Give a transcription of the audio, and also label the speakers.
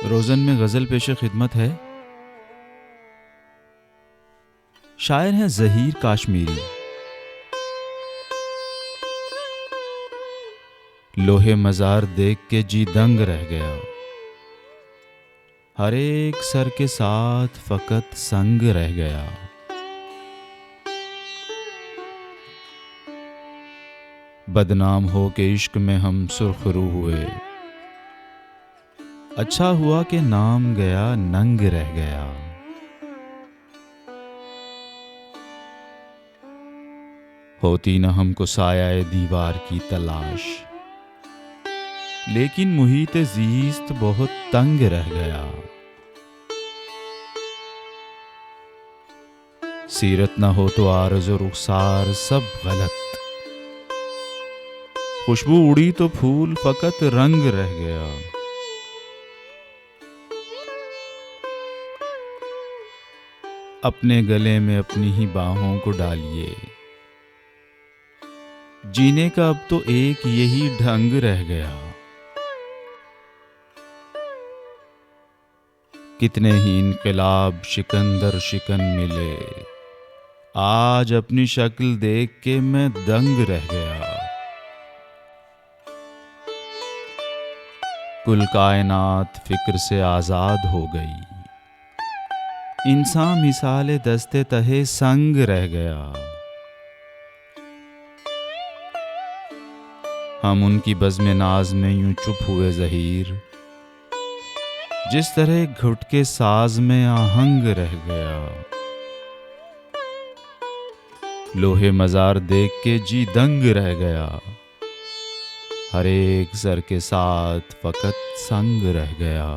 Speaker 1: रोज़न में गज़ल पेशे खिदमत है। शायर हैं ज़हीर काश्मीरी। लोहे मज़ार देख के जी दंग रह गया, हर एक सर के साथ फ़कत संग रह गया। बदनाम हो के इश्क में हम सुर्खरू हुए, अच्छा हुआ कि नाम गया नंग रह गया। होती न हमको साया दीवार की तलाश, लेकिन मुहीत ज़ीस्त बहुत तंग रह गया। सीरत न हो तो आरज़ो रुखसार सब गलत, खुशबू उड़ी तो फूल फ़कत रंग रह गया। अपने गले में अपनी ही बाहों को डालिए, जीने का अब तो एक यही ढंग रह गया। कितने ही इनकलाब शिकंदर शिकन मिले, आज अपनी शक्ल देख के मैं दंग रह गया। कुल कायनात फिक्र से आज़ाद हो गई, इंसान मिसाले दस्ते तहे संग रह गया। हम उनकी बज़्म नाज में यूं चुप हुए ज़हीर, जिस तरह घुट के साज में आहंग रह गया। लोहे मज़ार देख के जी दंग रह गया, हर एक सर के साथ फ़कत संग रह गया।